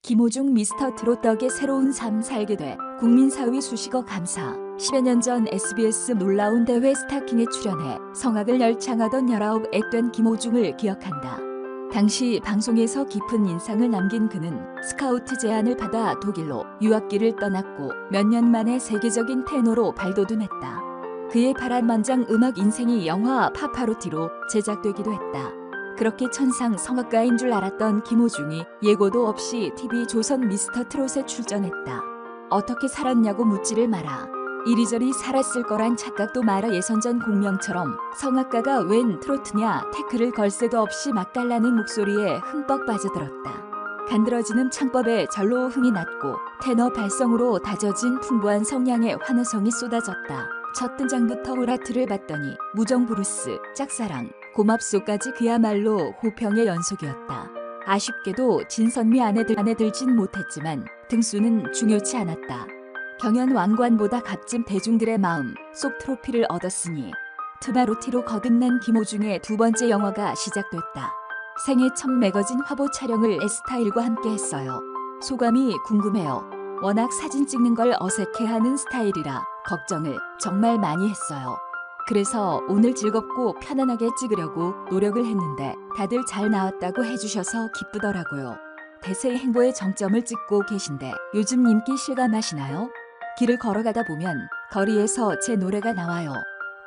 김호중 미스터 트롯 덕에 새로운 삶 살게 돼 국민 4위 수식어 감사. 10여 년 전 SBS 놀라운 대회 스타킹에 출연해 성악을 열창하던 19애 된 김호중을 기억한다. 당시 방송에서 깊은 인상을 남긴 그는 스카우트 제안을 받아 독일로 유학길을 떠났고 몇 년 만에 세계적인 테너로 발돋움했다. 그의 파란만장 음악 인생이 영화 파파로티로 제작되기도 했다. 그렇게 천상 성악가인 줄 알았던 김호중이 예고도 없이 TV조선 미스터 트롯에 출전했다. 어떻게 살았냐고 묻지를 마라. 이리저리 살았을 거란 착각도 마라. 예선전 공명처럼 성악가가 웬 트로트냐 태클을 걸 새도 없이 막 달라는 목소리에 흠뻑 빠져들었다. 간드러지는 창법에 절로 흥이 났고 테너 발성으로 다져진 풍부한 성량의 환호성이 쏟아졌다. 첫 등장부터 오라트를 봤더니 무정 브루스, 짝사랑, 고맙소까지 그야말로 호평의 연속이었다. 아쉽게도 진선미 안에 들진 못했지만 등수는 중요치 않았다. 경연 왕관보다 값진 대중들의 마음 속 트로피를 얻었으니 트바로티로 거듭난 김호중의 두 번째 영화가 시작됐다. 생애 첫 매거진 화보 촬영을 S타일과 함께 했어요. 소감이 궁금해요. 워낙 사진 찍는 걸 어색해하는 스타일이라 걱정을 정말 많이 했어요. 그래서 오늘 즐겁고 편안하게 찍으려고 노력을 했는데 다들 잘 나왔다고 해주셔서 기쁘더라고요. 대세의 행보의 정점을 찍고 계신데 요즘 인기 실감하시나요? 길을 걸어가다 보면 거리에서 제 노래가 나와요.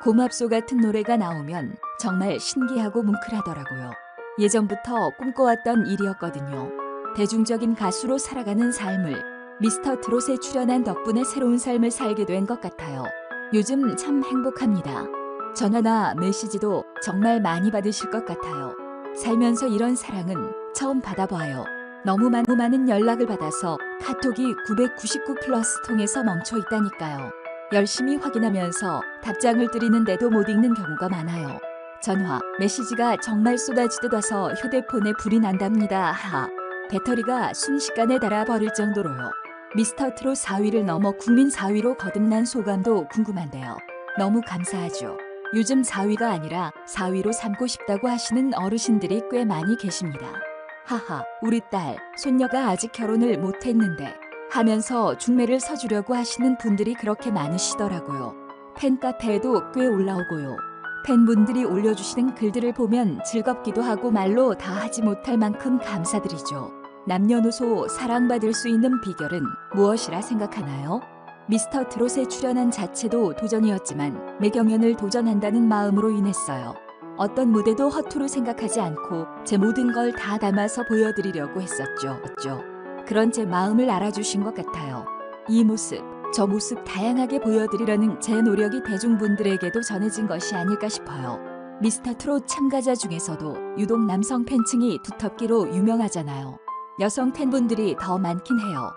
고맙소 같은 노래가 나오면 정말 신기하고 뭉클하더라고요. 예전부터 꿈꿔왔던 일이었거든요. 대중적인 가수로 살아가는 삶을 미스터 트롯에 출연한 덕분에 새로운 삶을 살게 된 것 같아요. 요즘 참 행복합니다. 전화나 메시지도 정말 많이 받으실 것 같아요. 살면서 이런 사랑은 처음 받아봐요. 너무 많은 연락을 받아서 카톡이 999 플러스 통해서 멈춰 있다니까요. 열심히 확인하면서 답장을 드리는데도 못 읽는 경우가 많아요. 전화, 메시지가 정말 쏟아지듯 와서 휴대폰에 불이 난답니다. 하하. 배터리가 순식간에 닳아버릴 정도로요. 미스터 트롯 4위를 넘어 국민 4위로 거듭난 소감도 궁금한데요. 너무 감사하죠. 요즘 4위가 아니라 4위로 삼고 싶다고 하시는 어르신들이 꽤 많이 계십니다. 하하, 우리 딸, 손녀가 아직 결혼을 못했는데 하면서 중매를 서주려고 하시는 분들이 그렇게 많으시더라고요. 팬카페에도 꽤 올라오고요. 팬분들이 올려주시는 글들을 보면 즐겁기도 하고 말로 다 하지 못할 만큼 감사드리죠. 남녀노소 사랑받을 수 있는 비결은 무엇이라 생각하나요? 미스터 트롯에 출연한 자체도 도전이었지만 매 경연을 도전한다는 마음으로 인했어요. 어떤 무대도 허투루 생각하지 않고 제 모든 걸 다 담아서 보여드리려고 했었죠. 그런 제 마음을 알아주신 것 같아요. 이 모습, 저 모습 다양하게 보여드리려는 제 노력이 대중분들에게도 전해진 것이 아닐까 싶어요. 미스터 트롯 참가자 중에서도 유독 남성 팬층이 두텁기로 유명하잖아요. 여성 팬분들이 더 많긴 해요.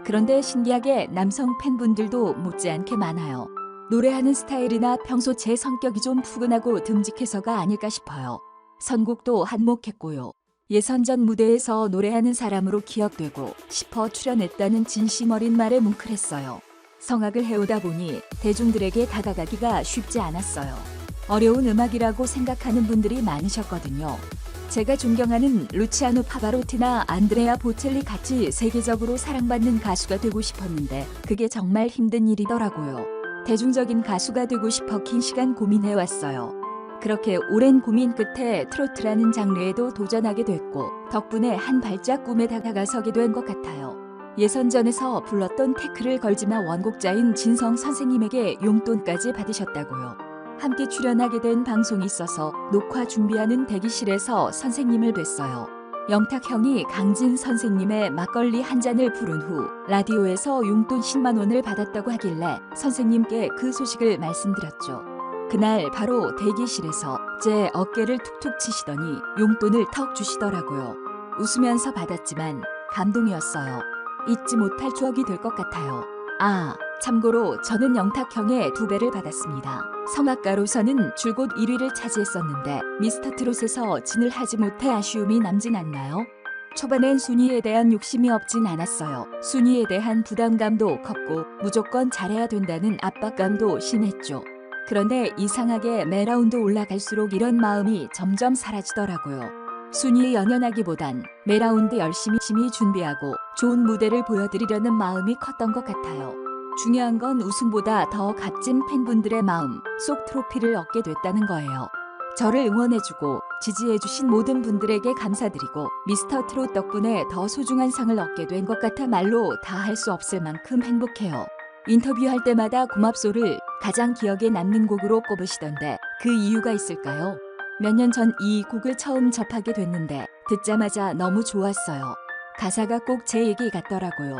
그런데 신기하게 남성 팬분들도 못지않게 많아요. 노래하는 스타일이나 평소 제 성격이 좀 푸근하고 듬직해서가 아닐까 싶어요. 선곡도 한몫했고요. 예선전 무대에서 노래하는 사람으로 기억되고 싶어 출연했다는 진심 어린 말에 뭉클했어요. 성악을 해오다 보니 대중들에게 다가가기가 쉽지 않았어요. 어려운 음악이라고 생각하는 분들이 많으셨거든요. 제가 존경하는 루치아노 파바로티나 안드레아 보첼리 같이 세계적으로 사랑받는 가수가 되고 싶었는데 그게 정말 힘든 일이더라고요. 대중적인 가수가 되고 싶어 긴 시간 고민해왔어요. 그렇게 오랜 고민 끝에 트로트라는 장르에도 도전하게 됐고 덕분에 한 발짝 꿈에 다가서게 된 것 같아요. 예선전에서 불렀던 태클을 걸지마 원곡자인 진성 선생님에게 용돈까지 받으셨다고요. 함께 출연하게 된 방송이 있어서 녹화 준비하는 대기실에서 선생님을 뵀어요. 영탁 형이 강진 선생님의 막걸리 한 잔을 부른 후 라디오에서 용돈 10만 원을 받았다고 하길래 선생님께 그 소식을 말씀드렸죠. 그날 바로 대기실에서 제 어깨를 툭툭 치시더니 용돈을 턱 주시더라고요. 웃으면서 받았지만 감동이었어요. 잊지 못할 추억이 될 것 같아요. 아, 참고로 저는 영탁 형의 2배를 받았습니다. 성악가로서는 줄곧 1위를 차지했었는데 미스터 트롯에서 진을 하지 못해 아쉬움이 남진 않나요? 초반엔 순위에 대한 욕심이 없진 않았어요. 순위에 대한 부담감도 컸고 무조건 잘해야 된다는 압박감도 심했죠. 그런데 이상하게 매 라운드 올라갈수록 이런 마음이 점점 사라지더라고요. 순위에 연연하기보단 매 라운드 열심히 준비하고 좋은 무대를 보여드리려는 마음이 컸던 것 같아요. 중요한 건 우승보다 더 값진 팬분들의 마음 속 트로피를 얻게 됐다는 거예요. 저를 응원해주고 지지해주신 모든 분들에게 감사드리고 미스터 트롯 덕분에 더 소중한 상을 얻게 된 것 같아 말로 다 할 수 없을 만큼 행복해요. 인터뷰할 때마다 고맙소를 가장 기억에 남는 곡으로 꼽으시던데 그 이유가 있을까요? 몇 년 전 이 곡을 처음 접하게 됐는데 듣자마자 너무 좋았어요. 가사가 꼭 제 얘기 같더라고요.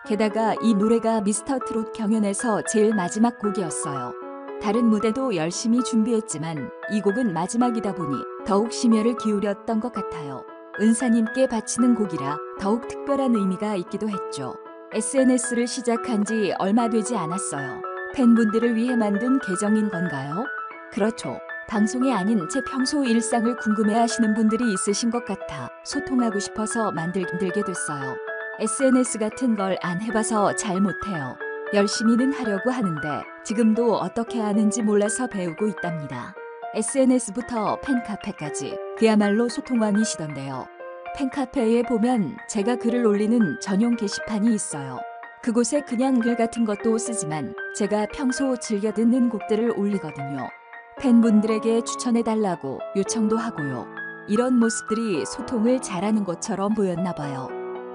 게다가 이 노래가 미스터 트롯 경연에서 제일 마지막 곡이었어요. 다른 무대도 열심히 준비했지만 이 곡은 마지막이다 보니 더욱 심혈을 기울였던 것 같아요. 은사님께 바치는 곡이라 더욱 특별한 의미가 있기도 했죠. SNS를 시작한 지 얼마 되지 않았어요. 팬분들을 위해 만든 계정인 건가요? 그렇죠. 방송이 아닌 제 평소 일상을 궁금해하시는 분들이 있으신 것 같아 소통하고 싶어서 만들게 됐어요. SNS 같은 걸 안 해봐서 잘 못해요. 열심히는 하려고 하는데 지금도 어떻게 하는지 몰라서 배우고 있답니다. SNS부터 팬카페까지 그야말로 소통왕이시던데요. 팬카페에 보면 제가 글을 올리는 전용 게시판이 있어요. 그곳에 그냥 글 같은 것도 쓰지만 제가 평소 즐겨 듣는 곡들을 올리거든요. 팬분들에게 추천해달라고 요청도 하고요. 이런 모습들이 소통을 잘하는 것처럼 보였나 봐요.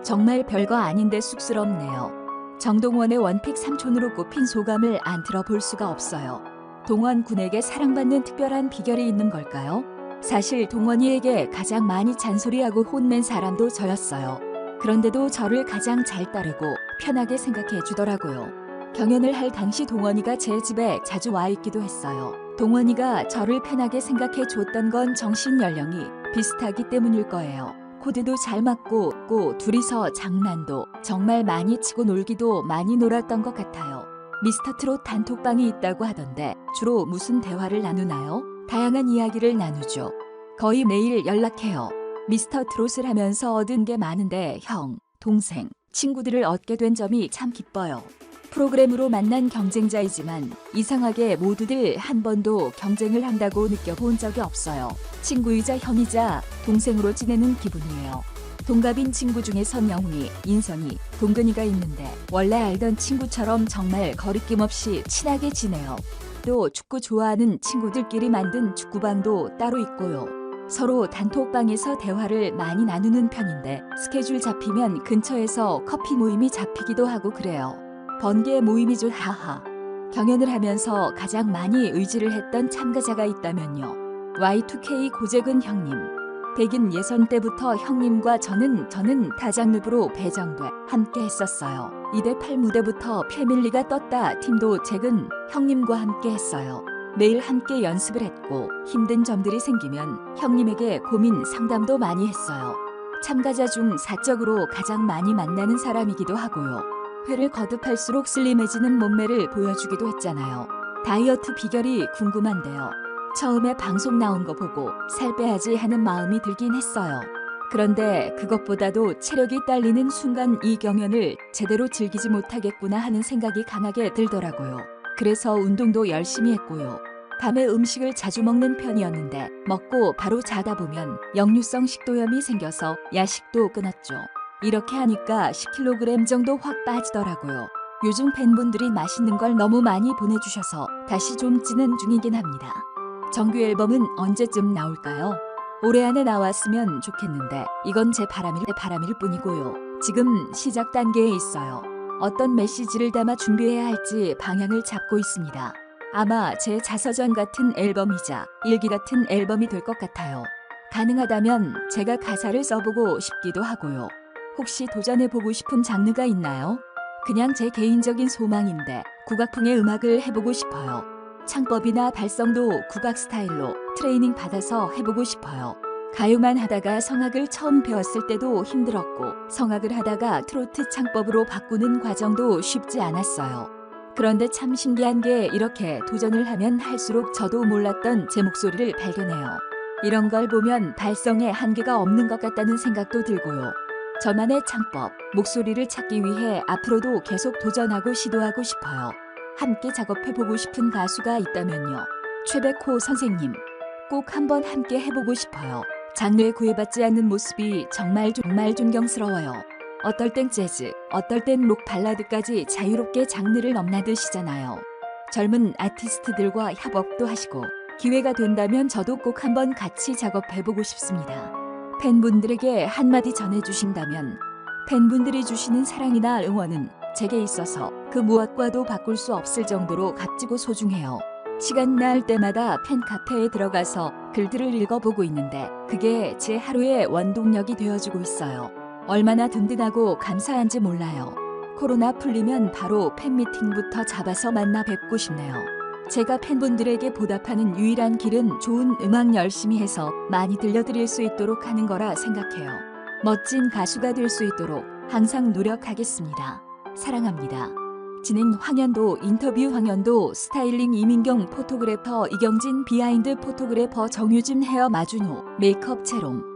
정말 별거 아닌데 쑥스럽네요. 정동원의 원픽 삼촌으로 꼽힌 소감을 안 들어볼 수가 없어요. 동원 군에게 사랑받는 특별한 비결이 있는 걸까요? 사실 동원이에게 가장 많이 잔소리하고 혼낸 사람도 저였어요. 그런데도 저를 가장 잘 따르고 편하게 생각해 주더라고요. 경연을 할 당시 동원이가 제 집에 자주 와 있기도 했어요. 동원이가 저를 편하게 생각해 줬던 건 정신 연령이 비슷하기 때문일 거예요. 코드도 잘 맞고 둘이서 장난도 정말 많이 치고 놀기도 많이 놀았던 것 같아요. 미스터 트롯 단톡방이 있다고 하던데 주로 무슨 대화를 나누나요? 다양한 이야기를 나누죠. 거의 매일 연락해요. 미스터 트롯을 하면서 얻은 게 많은데 형, 동생, 친구들을 얻게 된 점이 참 기뻐요. 프로그램으로 만난 경쟁자이지만 이상하게 모두들 한 번도 경쟁을 한다고 느껴본 적이 없어요. 친구이자 형이자 동생으로 지내는 기분이에요. 동갑인 친구 중에선 영훈이, 인선이, 동근이가 있는데 원래 알던 친구처럼 정말 거리낌 없이 친하게 지내요. 또 축구 좋아하는 친구들끼리 만든 축구방도 따로 있고요. 서로 단톡방에서 대화를 많이 나누는 편인데 스케줄 잡히면 근처에서 커피 모임이 잡히기도 하고 그래요. 번개 모임이죠. 하하. 경연을 하면서 가장 많이 의지를 했던 참가자가 있다면요. Y2K 고재근 형님. 백인 예선 때부터 형님과 저는 다장르부로 배정돼 함께 했었어요. 2대8 무대부터 패밀리가 떴다 팀도 재근 형님과 함께 했어요. 매일 함께 연습을 했고 힘든 점들이 생기면 형님에게 고민 상담도 많이 했어요. 참가자 중 사적으로 가장 많이 만나는 사람이기도 하고요. 회를 거듭할수록 슬림해지는 몸매를 보여주기도 했잖아요. 다이어트 비결이 궁금한데요. 처음에 방송 나온 거 보고 살 빼야지 하는 마음이 들긴 했어요. 그런데 그것보다도 체력이 딸리는 순간 이 경연을 제대로 즐기지 못하겠구나 하는 생각이 강하게 들더라고요. 그래서 운동도 열심히 했고요. 밤에 음식을 자주 먹는 편이었는데 먹고 바로 자다 보면 역류성 식도염이 생겨서 야식도 끊었죠. 이렇게 하니까 10kg 정도 확 빠지더라고요. 요즘 팬분들이 맛있는 걸 너무 많이 보내주셔서 다시 좀 찌는 중이긴 합니다. 정규 앨범은 언제쯤 나올까요? 올해 안에 나왔으면 좋겠는데 이건 제 바람일 뿐이고요. 지금 시작 단계에 있어요. 어떤 메시지를 담아 준비해야 할지 방향을 잡고 있습니다. 아마 제 자서전 같은 앨범이자 일기 같은 앨범이 될 것 같아요. 가능하다면 제가 가사를 써보고 싶기도 하고요. 혹시 도전해보고 싶은 장르가 있나요? 그냥 제 개인적인 소망인데 국악풍의 음악을 해보고 싶어요. 창법이나 발성도 국악 스타일로 트레이닝 받아서 해보고 싶어요. 가요만 하다가 성악을 처음 배웠을 때도 힘들었고 성악을 하다가 트로트 창법으로 바꾸는 과정도 쉽지 않았어요. 그런데 참 신기한 게 이렇게 도전을 하면 할수록 저도 몰랐던 제 목소리를 발견해요. 이런 걸 보면 발성에 한계가 없는 것 같다는 생각도 들고요. 저만의 창법, 목소리를 찾기 위해 앞으로도 계속 도전하고 시도하고 싶어요. 함께 작업해보고 싶은 가수가 있다면요. 최백호 선생님, 꼭 한번 함께 해보고 싶어요. 장르에 구애받지 않는 모습이 정말 존경스러워요. 어떨 땐 재즈, 어떨 땐 록 발라드까지 자유롭게 장르를 넘나드시잖아요. 젊은 아티스트들과 협업도 하시고 기회가 된다면 저도 꼭 한번 같이 작업해보고 싶습니다. 팬분들에게 한마디 전해주신다면 팬분들이 주시는 사랑이나 응원은 제게 있어서 그 무엇과도 바꿀 수 없을 정도로 값지고 소중해요. 시간 날 때마다 팬카페에 들어가서 글들을 읽어보고 있는데 그게 제 하루의 원동력이 되어주고 있어요. 얼마나 든든하고 감사한지 몰라요. 코로나 풀리면 바로 팬미팅부터 잡아서 만나 뵙고 싶네요. 제가 팬분들에게 보답하는 유일한 길은 좋은 음악 열심히 해서 많이 들려드릴 수 있도록 하는 거라 생각해요. 멋진 가수가 될 수 있도록 항상 노력하겠습니다. 사랑합니다. 진행 황현도, 인터뷰 황현도, 스타일링 이민경, 포토그래퍼 이경진, 비하인드 포토그래퍼 정유진, 헤어 마준호, 메이크업 채롬.